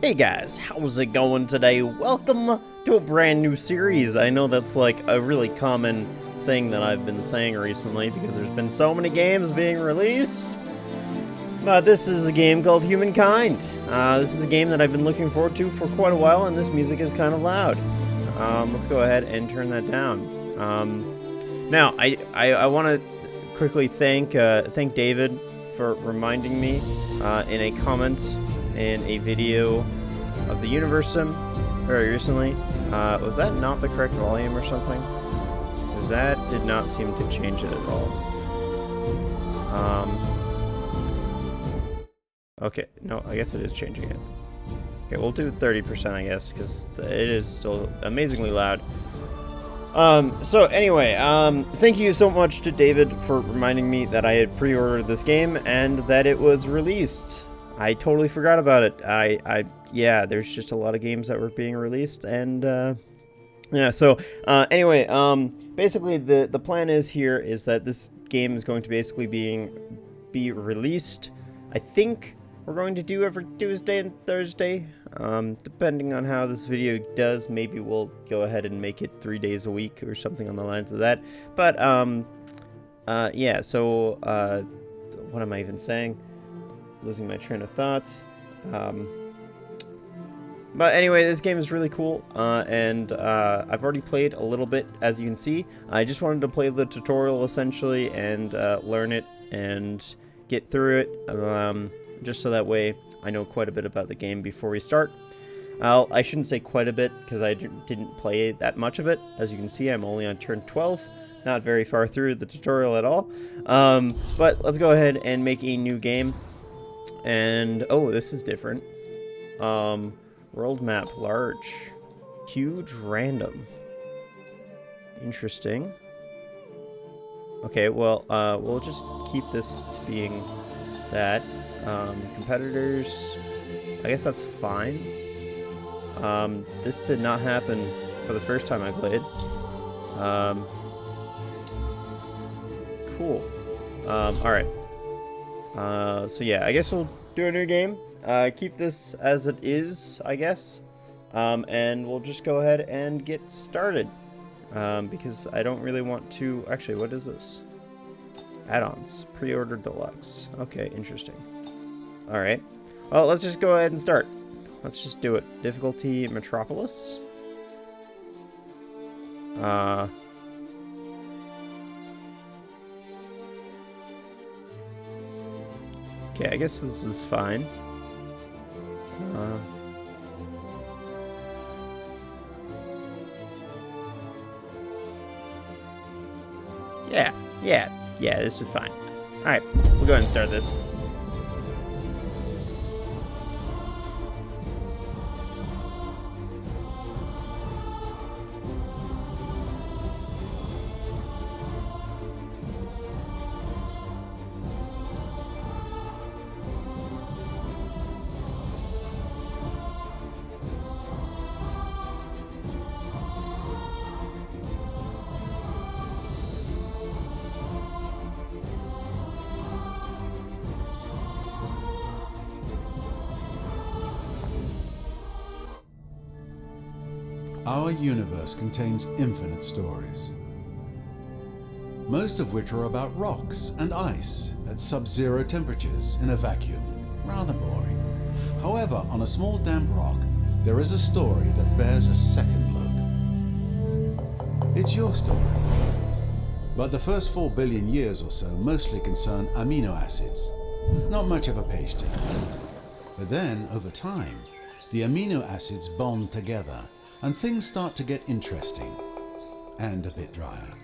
Hey guys, how's it going today? Welcome to a brand new series. I know that's like a really common thing that I've been saying recently because there's been so many games being released. But this is a game called Humankind. This is a game that I've been looking forward to for quite a while, and this music is kind of loud. Let's go ahead and turn that down. Now, I want to quickly thank David for reminding me in a comment in a video of the Universe Sim very recently. Was that not the correct volume or something? Because that did not seem to change it at all. Okay, no, I guess it is changing it. Okay, we'll do 30%, I guess, because it is still amazingly loud. So anyway, thank you so much to David for reminding me that I had pre-ordered this game and that it was released. I totally forgot about it. Yeah, there's just a lot of games that were being released, and, yeah, so, anyway, basically the plan is that this game is going to basically be released, I think we're going to do every Tuesday and Thursday, depending on how this video does. Maybe we'll go ahead and make it 3 days a week or something on the lines of that, but, yeah, so, what am I even saying? Losing my train of thought. But anyway, this game is really cool, and I've already played a little bit, as you can see. I just wanted to play the tutorial, essentially, and learn it and get through it, just so that way I know quite a bit about the game before we start. I shouldn't say quite a bit, because I didn't play that much of it. As you can see, I'm only on turn 12. Not very far through the tutorial at all. But let's go ahead and make a new game. And, oh, this is different. World map, large. Huge, random. Interesting. Okay, well, we'll just keep this to being that. Competitors, I guess that's fine. This did not happen for the first time I played. Cool. Alright. So yeah, I guess we'll do a new game. Keep this as it is, I guess. And we'll just go ahead and get started. Because I don't really want to... Actually, what is this? Add-ons. Pre-order deluxe. Okay, interesting. Alright. Well, let's just go ahead and start. Let's just do it. Difficulty Metropolis. Okay, I guess this is fine. Yeah, this is fine. Alright, we'll go ahead and start this. Our universe contains infinite stories, most of which are about rocks and ice at sub-zero temperatures in a vacuum. Rather boring. However, on a small damp rock, there is a story that bears a second look. It's your story. But the first 4 billion years or so mostly concern amino acids. Not much of a page turn. But then, over time, the amino acids bond together, and things start to get interesting, and a bit drier.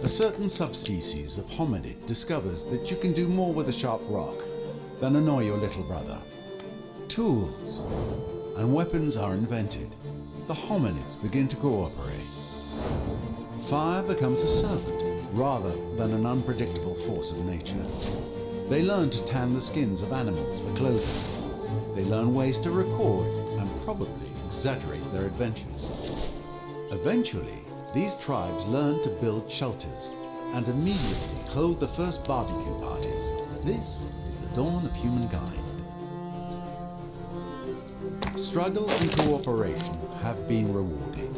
A certain subspecies of hominid discovers that you can do more with a sharp rock than annoy your little brother. Tools and weapons are invented. The hominids begin to cooperate. Fire becomes a servant rather than an unpredictable force of nature. They learn to tan the skins of animals for clothing. They learn ways to record and probably exaggerate their adventures. Eventually, these tribes learn to build shelters and immediately hold the first barbecue parties. This is the dawn of humankind. Struggle and cooperation have been rewarded.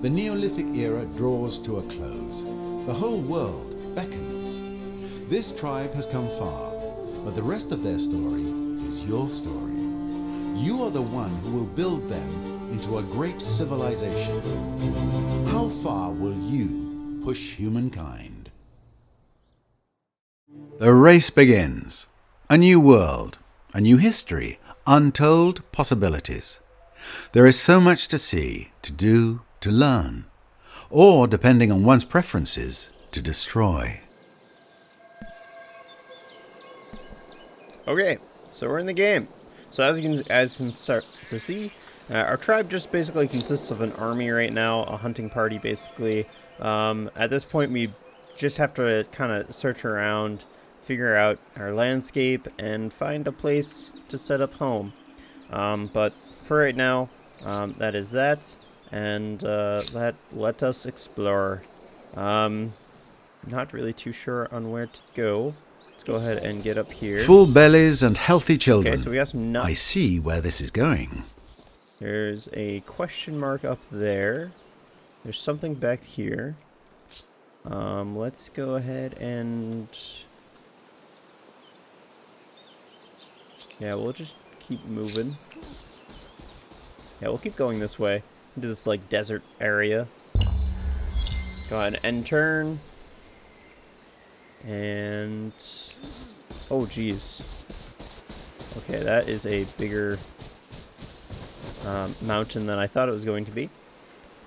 The Neolithic era draws to a close. The whole world beckons. This tribe has come far, but the rest of their story is your story. You are the one who will build them into a great civilization. How far will you push humankind? The race begins. A new world, a new history, untold possibilities. There is so much to see, to do, to learn, or, depending on one's preferences, to destroy. Okay, so we're in the game. So as you can start to see, our tribe just basically consists of an army right now, a hunting party basically. At this point, we just have to kind of search around, figure out our landscape, and find a place to set up home. But for right now, that is that, and let us explore. Not really too sure on where to go. Let's go ahead and get up here. Full bellies and healthy children. Okay, so we got some nuts. I see where this is going. There's a question mark up there. There's something back here. Let's go ahead and... yeah, we'll just keep moving. Yeah, we'll keep going this way. Into this, like, desert area. Go ahead and turn. And... oh, geez. Okay, that is a bigger mountain than I thought it was going to be.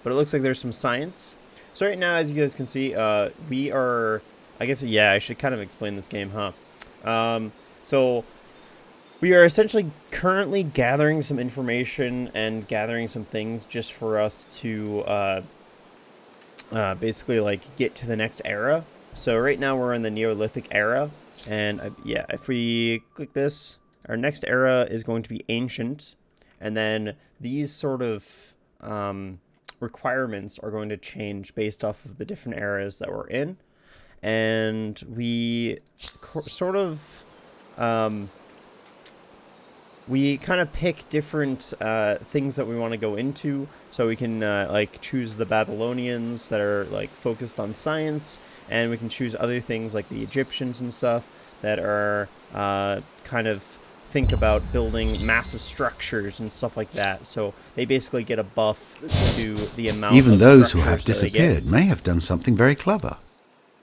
But it looks like there's some science. So right now, as you guys can see, we are... I guess, yeah, I should kind of explain this game, huh? So... we are essentially currently gathering some information and gathering some things just for us to basically like get to the next era. So right now we're in the Neolithic Era, and yeah, if we click this, our next era is going to be ancient, and then these sort of requirements are going to change based off of the different eras that we're in, and we sort of we kind of pick different things that we want to go into. So we can like choose the Babylonians that are like focused on science, and we can choose other things like the Egyptians and stuff that are kind of think about building massive structures and stuff like that. So they basically get a buff to the amount Even of those who structures have that they get. disappeared may have done something very clever.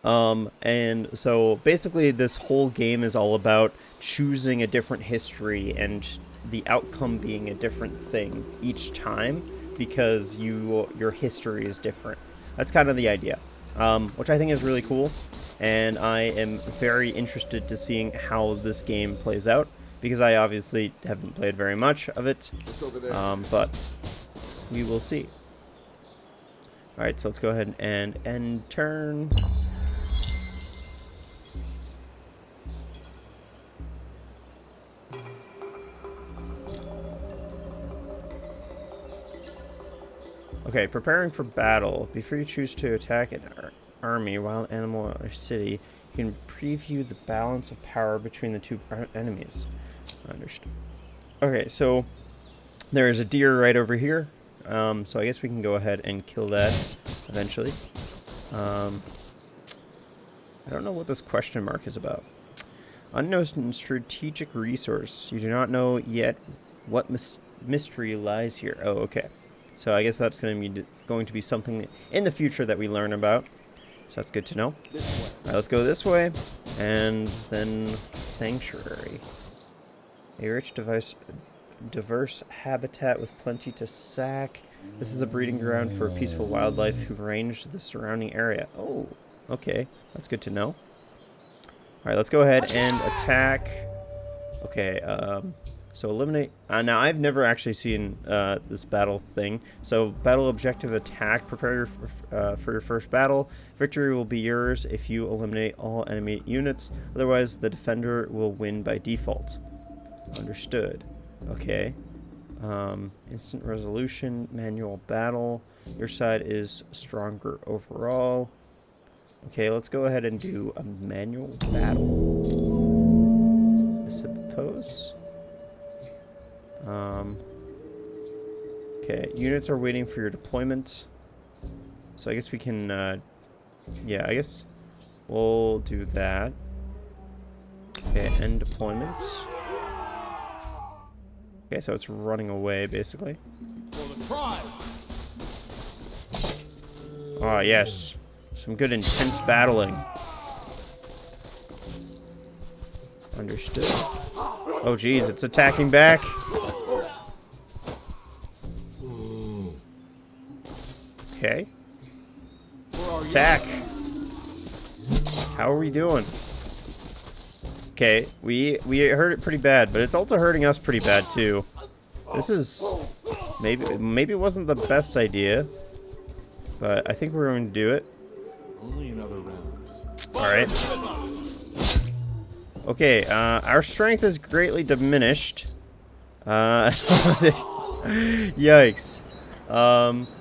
And so basically this whole game is all about choosing a different history and the outcome being a different thing each time because your history is different. That's kind of the idea, which I think is really cool, and I am very interested to seeing how this game plays out because I obviously haven't played very much of it, but we will see. Alright, so let's go ahead and end turn. Okay, preparing for battle. Before you choose to attack an army, wild animal, or city, you can preview the balance of power between the two enemies. Understood. Okay, so there is a deer right over here. So I guess we can go ahead and kill that eventually. I don't know what this question mark is about. Unknown strategic resource. You do not know yet what mystery lies here. Oh, okay. So I guess that's going to be something in the future that we learn about. So that's good to know. All right, let's go this way, and then Sanctuary. A rich, diverse habitat with plenty to sack. This is a breeding ground for peaceful wildlife who range the surrounding area. Oh, okay. That's good to know. All right, let's go ahead and attack. Okay, so eliminate... now, I've never actually seen this battle thing. So, battle objective attack. Prepare for your first battle. Victory will be yours if you eliminate all enemy units. Otherwise, the defender will win by default. Understood. Okay. Instant resolution. Manual battle. Your side is stronger overall. Okay, let's go ahead and do a manual battle. Okay, units are waiting for your deployment. So I guess we can, yeah, I guess we'll do that. Okay, end deployment. Okay, so it's running away, basically. Oh, yes. Some good intense battling. Understood. Oh, geez, it's attacking back. Okay. Attack. How are we doing? Okay, we hurt it pretty bad, but it's also hurting us pretty bad too. This is maybe it wasn't the best idea, but I think we're going to do it. Only another round. All right. Okay, our strength is greatly diminished. Yikes.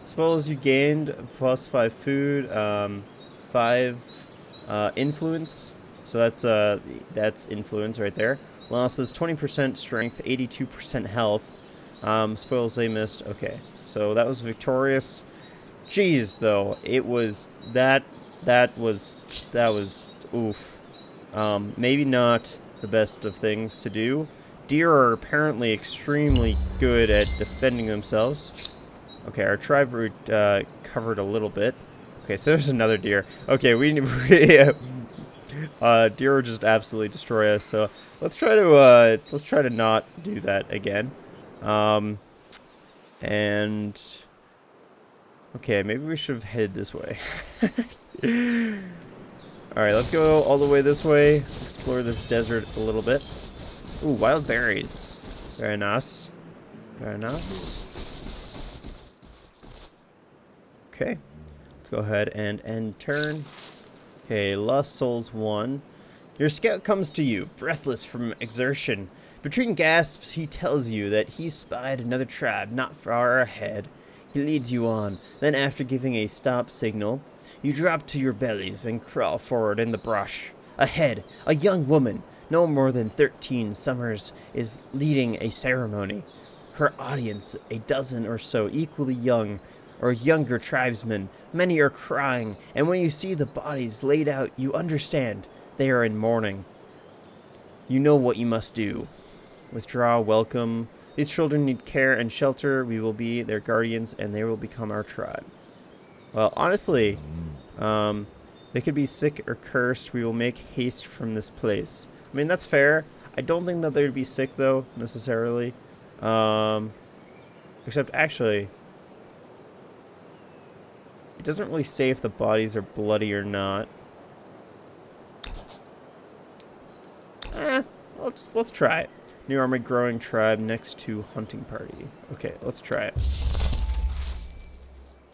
Spoils you gained +5 food, 5 influence. So that's influence right there. Losses 20% strength, 82% health. Spoils they missed. Okay, so that was victorious. Jeez, though, it was that was oof. Maybe not the best of things to do. Deer are apparently extremely good at defending themselves. Okay, our tribe route covered a little bit. Okay, so there's another deer. Okay, deer will just absolutely destroy us. So let's try to not do that again. And okay, maybe we should have headed this way. All right, let's go all the way this way. Explore this desert a little bit. Ooh, wild berries. Very nice. Very nice. Okay, let's go ahead and end turn. Okay, Lost Souls 1. Your scout comes to you, breathless from exertion. Between gasps, he tells you that he spied another tribe not far ahead. He leads you on. Then, after giving a stop signal, you drop to your bellies and crawl forward in the brush. Ahead, a young woman, no more than 13 summers, is leading a ceremony. Her audience, a dozen or so equally young or younger tribesmen. Many are crying, and when you see the bodies laid out, you understand they are in mourning. You know what you must do. Withdraw, welcome. These children need care and shelter. We will be their guardians, and they will become our tribe. Well, honestly, they could be sick or cursed. We will make haste from this place. I mean, that's fair. I don't think that they'd be sick, though, necessarily. Except, actually, it doesn't really say if the bodies are bloody or not. Let's try it. New army growing tribe next to hunting party. Okay, let's try it.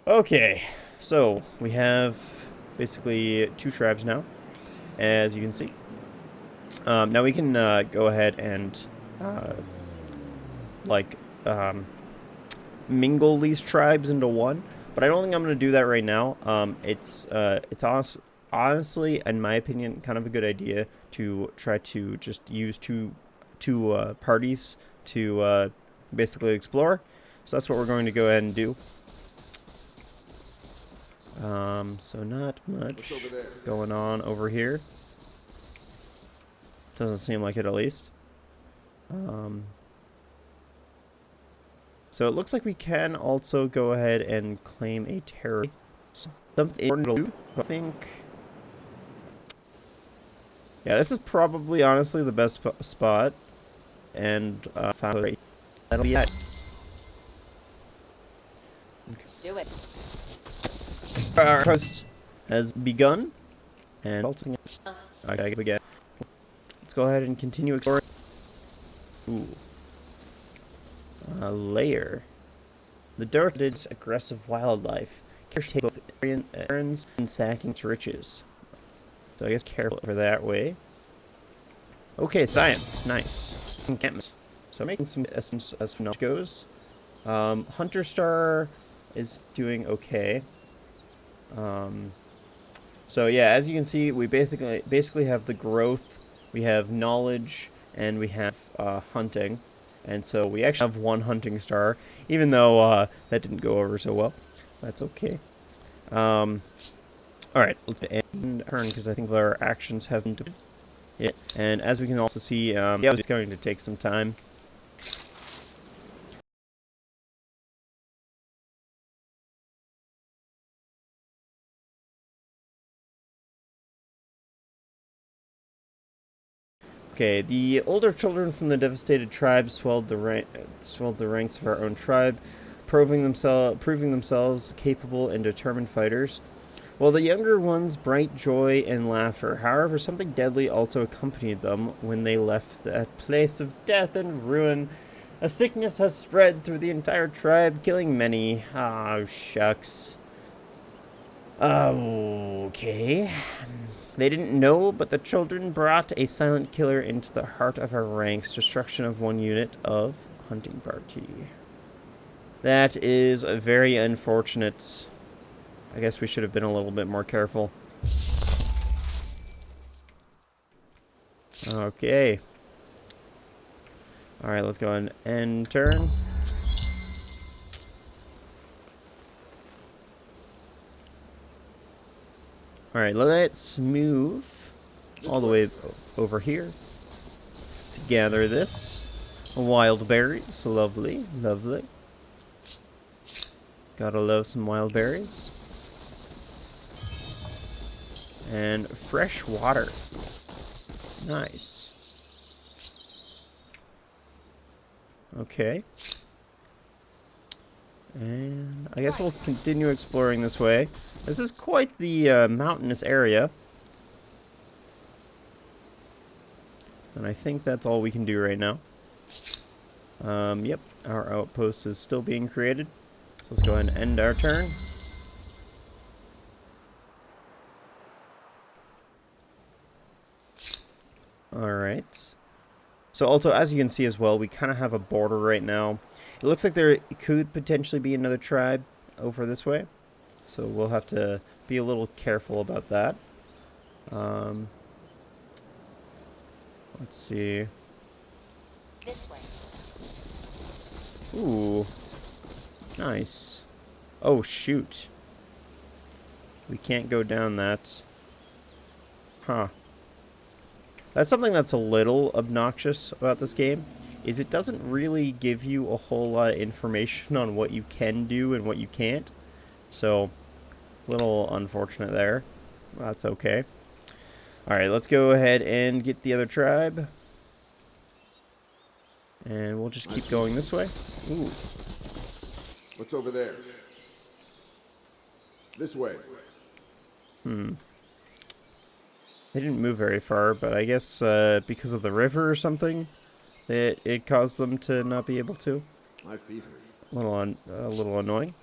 Okay, so we have basically 2 tribes now, as you can see. Now we can go ahead and mingle these tribes into one, but I don't think I'm going to do that right now. It's honestly, in my opinion, kind of a good idea to try to just use two parties to basically explore. So that's what we're going to go ahead and do. So not much going on over here. Doesn't seem like it, at least. So it looks like we can also go ahead and claim a territory. Something important to do, I think. Yeah, this is probably, honestly, the best spot. And found that'll be it. Okay. Do it. Our host has begun, and okay, again. Let's go ahead and continue exploring. Ooh, a lair. The dark-headed, aggressive wildlife. Caretaker of errands and sacking its riches. So I guess careful for that way. Okay, science, nice. Encampment. So making some essence as far as goes. Hunter Star is doing okay. So yeah, as you can see, we basically have the growth, we have knowledge, and we have hunting. And so we actually have 1 hunting star, even though that didn't go over so well. That's okay. Alright, let's end turn, because I think our actions haven't... Yeah, and as we can also see, yeah, it's going to take some time. Okay, the older children from the devastated tribe swelled the ranks of our own tribe, proving themselves capable and determined fighters, while the younger ones bright joy and laughter. However, something deadly also accompanied them when they left that place of death and ruin. A sickness has spread through the entire tribe, killing many. Oh, shucks. Okay. They didn't know, but the children brought a silent killer into the heart of our ranks. Destruction of 1 unit of hunting party. That is very unfortunate. I guess we should have been a little bit more careful. Okay. Alright, let's go and end turn. Alright, let's move all the way over here to gather this. Wild berries. Lovely, lovely. Gotta love some wild berries. And fresh water. Nice. Okay. And I guess we'll continue exploring this way. This is quite the mountainous area. And I think that's all we can do right now. Yep, our outpost is still being created. So let's go ahead and end our turn. Alright. So also, as you can see as well, we kind of have a border right now. It looks like there could potentially be another tribe over this way. So we'll have to be a little careful about that. Let's see. This way. Ooh. Nice. Oh, shoot. We can't go down that. Huh. That's something that's a little obnoxious about this game, is it doesn't really give you a whole lot of information on what you can do and what you can't. So, a little unfortunate there. That's okay. Alright, let's go ahead and get the other tribe. And we'll just keep going this way. Ooh. What's over there? This way. They didn't move very far, but I guess because of the river or something, it caused them to not be able to. My feet hurt. A little annoying.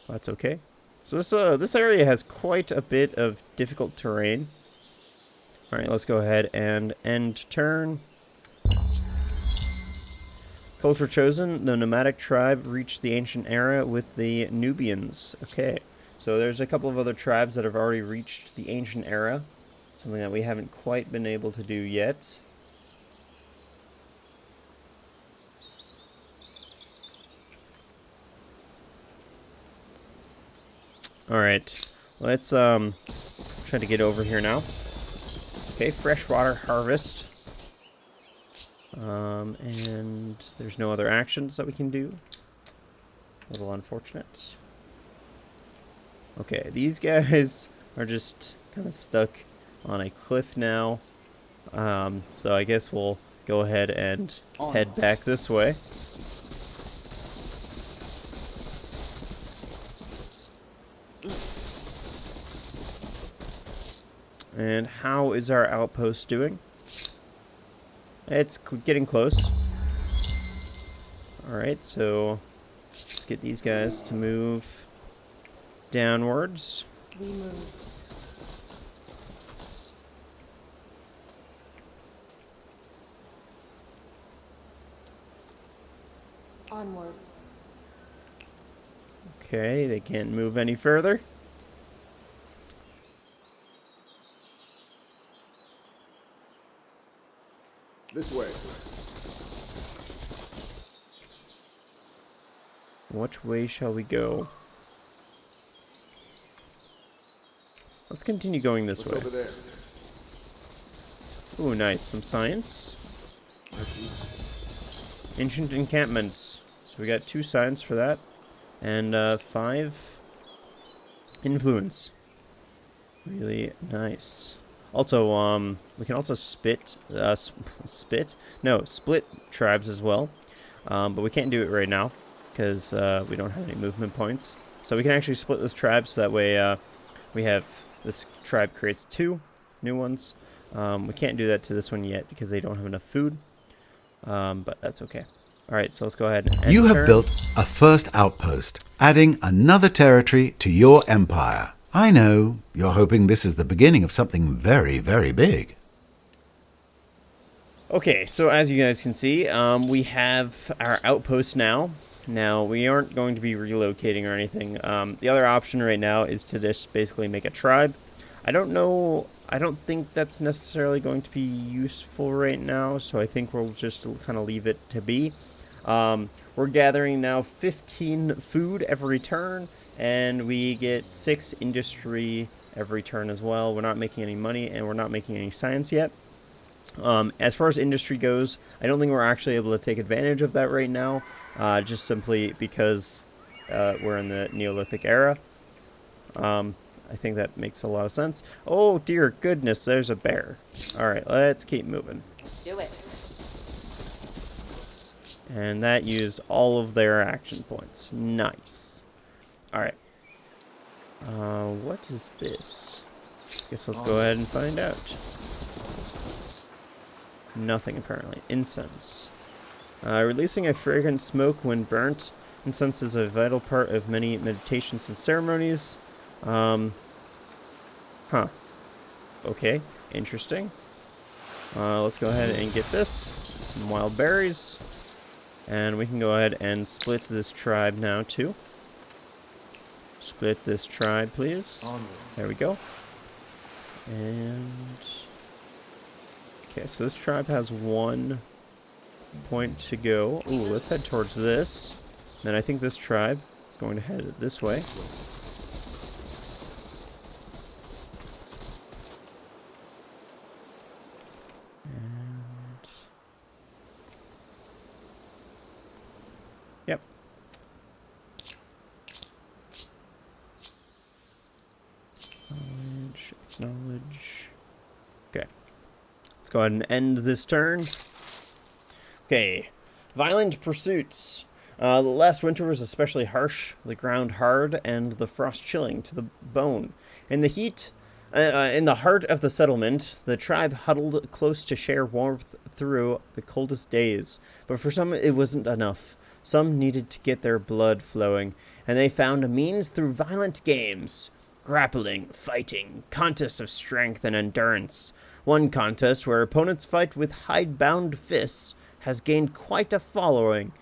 That's okay. So this area has quite a bit of difficult terrain. All right, let's go ahead and end turn. Culture chosen: the nomadic tribe reached the ancient era with the Nubians. Okay. So there's a couple of other tribes that have already reached the ancient era. Something that we haven't quite been able to do yet. Alright. Let's try to get over here now. Okay, freshwater harvest. And there's no other actions that we can do. A little unfortunate. Okay, these guys are just kind of stuck on a cliff now. So I guess we'll go ahead and head back this way. And how is our outpost doing? It's getting close. Alright, so let's get these guys to move downwards. We move. Onwards. Okay, they can't move any further. This way. Which way shall we go? Let's continue going this What's way. over there? Ooh, nice. Some science. Ancient encampments. So we got 2 science for that. And 5 influence. Really nice. Also, we can also split tribes as well. But we can't do it right now because we don't have any movement points. So we can actually split this tribe so that way we have this tribe creates 2 new ones. We can't do that to this one yet because they don't have enough food. But that's okay. Alright, so let's go ahead and You have turn. built a first outpost, adding another territory to your empire. I know, you're hoping this is the beginning of something very, very big. Okay, so as you guys can see, we have our outpost now. Now, we aren't going to be relocating or anything. The other option right now is to just basically make a tribe. I don't think that's necessarily going to be useful right now, so I think we'll just kind of leave it to be. We're gathering now 15 food every turn, and we get 6 industry every turn as well. We're not making any money, and we're not making any science yet. As far as industry goes, I don't think we're actually able to take advantage of that right now, just simply because we're in the Neolithic Era. I think that makes a lot of sense. Oh, dear goodness, there's a bear. Alright, let's keep moving. Do it. And that used all of their action points. Nice. Alright. What is this? Guess let's go ahead and find out. Nothing, apparently. Incense. Releasing a fragrant smoke when burnt. Incense is a vital part of many meditations and ceremonies. Okay, interesting. Let's go ahead and get this. Some wild berries. And we can go ahead and split this tribe now, too. Split this tribe, please. There we go. And... okay, so this tribe has 1 point to go. Ooh, let's head towards this. Then I think this tribe is going to head this way. And... yep. Acknowledge. Okay. Let's go ahead and end this turn. Okay. Violent pursuits. The last winter was especially harsh, the ground hard, and the frost chilling to the bone. In the heat, in the heart of the settlement, the tribe huddled close to share warmth through the coldest days. But for some, it wasn't enough. Some needed to get their blood flowing, and they found a means through violent games. Grappling, fighting, contests of strength and endurance. One contest where opponents fight with hide-bound fists has gained quite a following,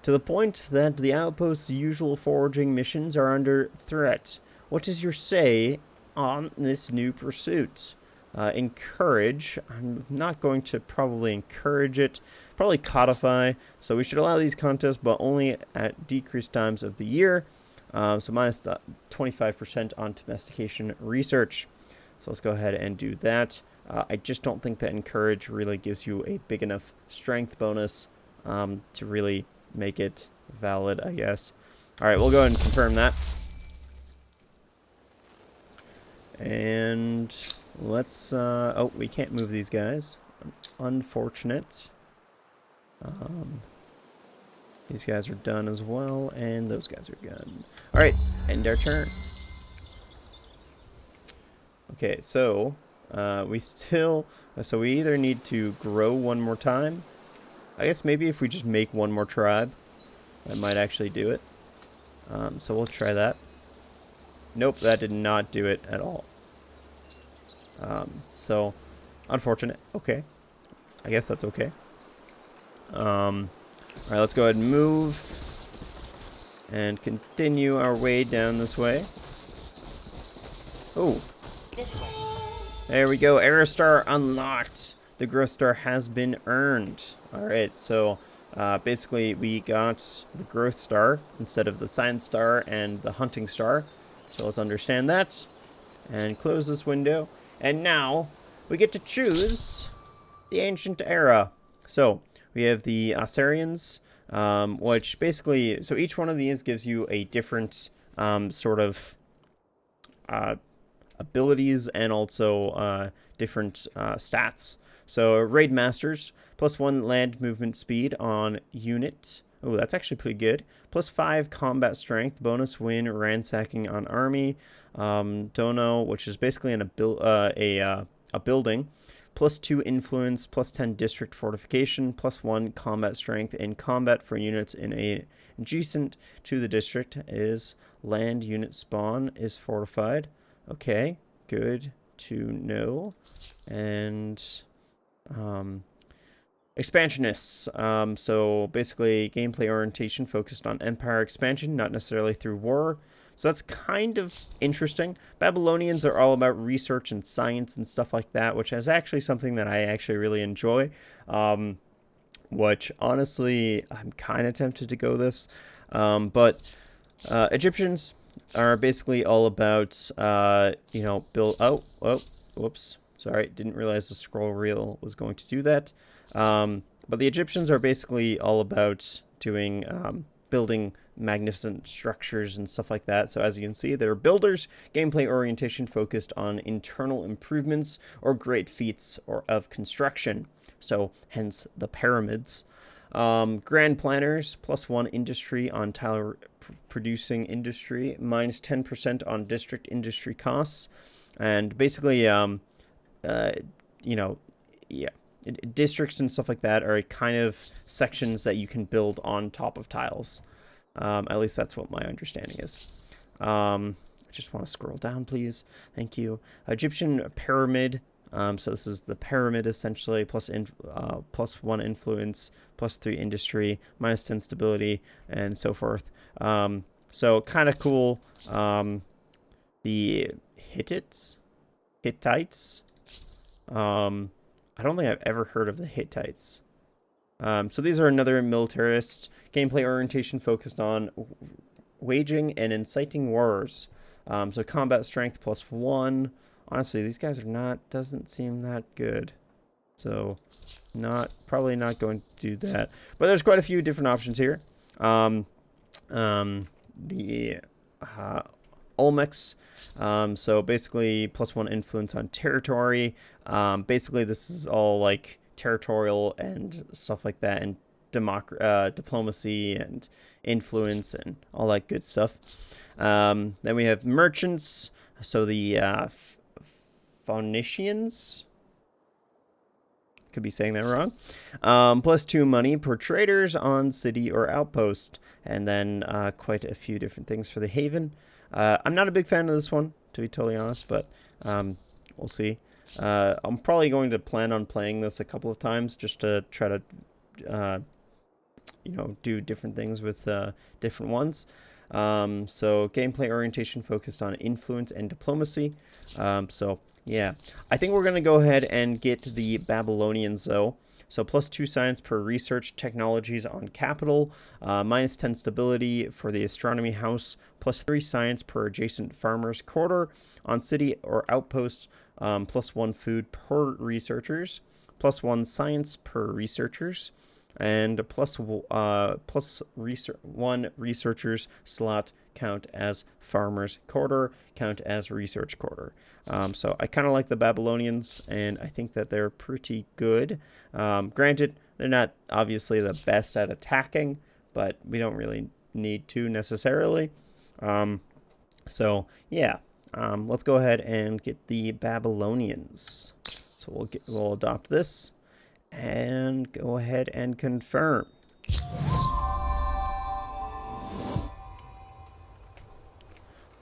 to the point that the outpost's usual foraging missions are under threat. What is your say on this new pursuit? Encourage. I'm not going to probably encourage it. Probably codify. So we should allow these contests, but only at decreased times of the year. So minus 25% on domestication research. So let's go ahead and do that. I just don't think that encourage really gives you a big enough strength bonus to really make it valid, I guess. All right, we'll go ahead and confirm that. And let's... oh, we can't move these guys. Unfortunate. These guys are done as well, and those guys are done. All right, end our turn. Okay, so we still... so we either need to grow one more time. I guess maybe if we just make one more tribe, that might actually do it. So we'll try that. Nope, that did not do it at all. So, unfortunate. Okay. I guess that's okay. Alright, let's go ahead and move. And continue our way down this way. Oh. This way. There we go. Aerostar unlocked. the growth star has been earned. All right, so basically we got the growth star instead of the science star and the hunting star. So let's understand that and close this window. And now we get to choose the ancient era. So we have the Assyrians, which basically, so each one of these gives you a different sort of abilities and also different stats. So raid masters, +1 land movement speed on unit. Oh, that's actually pretty good. +5 combat strength, bonus win ransacking on army. Dono, which is basically a building. +2 influence, +10 district fortification, +1 combat strength in combat for units in a adjacent to the district. Is land unit spawn is fortified. Okay, good to know. And expansionists. So basically gameplay orientation focused on empire expansion, not necessarily through war. So that's kind of interesting. Babylonians are all about research and science and stuff like that, which is actually something that I actually really enjoy. Which honestly, I'm kind of tempted to go this. But Egyptians are basically all about, build. Oh, whoops. Sorry, didn't realize the scroll reel was going to do that. But the Egyptians are basically all about doing building magnificent structures and stuff like that. So as you can see, they're builders. Gameplay orientation focused on internal improvements or great feats of construction. So hence the pyramids. Grand planners, +1 industry on tile producing industry, -10% on district industry costs. And basically, districts and stuff like that are kind of sections that you can build on top of tiles. At least that's what my understanding is. I just want to scroll down, please. Thank you. Egyptian pyramid. So this is the pyramid essentially, +1 influence, +3 industry, -10 stability, and so forth. So kind of cool. The Hittites. I don't think I've ever heard of the Hittites. So these are another militarist. Gameplay orientation focused on waging and inciting wars. So combat strength +1. Honestly, these guys doesn't seem that good. So probably not going to do that. But there's quite a few different options here. The Olmecs. So basically +1 influence on territory. Basically this is all like territorial and stuff like that, and diplomacy and influence and all that good stuff. Then we have merchants. So the Phoenicians, could be saying that wrong. +2 money per traders on city or outpost, and then quite a few different things for the haven. I'm not a big fan of this one, to be totally honest, but we'll see. I'm probably going to plan on playing this a couple of times just to try to, do different things with different ones. So gameplay orientation focused on influence and diplomacy. So yeah, I think we're going to go ahead and get the Babylonians though. So +2 science per research technologies on capital, -10 stability for the astronomy house, +3 science per adjacent farmers quarter on city or outpost, +1 food per researchers, +1 science per researchers, and +1 researchers slot count as farmers quarter, count as research quarter. So I kind of like the Babylonians, and I think that they're pretty good. Granted, they're not obviously the best at attacking, but we don't really need to necessarily. So yeah, let's go ahead and get the Babylonians. So we'll adopt this and go ahead and confirm.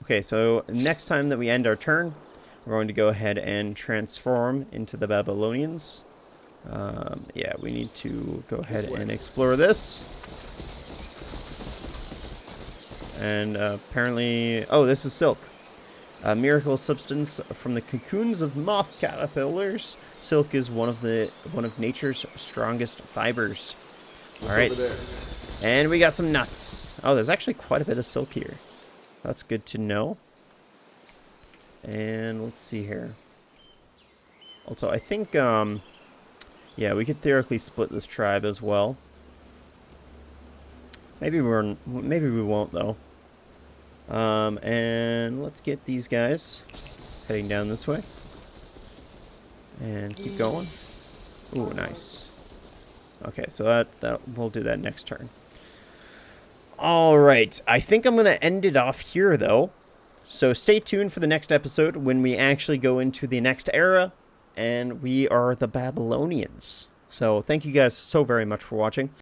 Okay, so next time that we end our turn, we're going to go ahead and transform into the Babylonians. Yeah, we need to go ahead and explore this. And apparently, oh, this is silk. A miracle substance from the cocoons of moth caterpillars. Silk is one of nature's strongest fibers. All right, Over there. and we got some nuts. Oh, there's actually quite a bit of silk here. That's good to know. And let's see here. Also, I think, yeah, we could theoretically split this tribe as well. Maybe we won't though. And let's get these guys heading down this way. And keep going. Ooh, nice. Okay, so that we'll do that next turn. All right, I think I'm gonna end it off here though. So stay tuned for the next episode when we actually go into the next era, and we are the Babylonians. So thank you guys so very much for watching.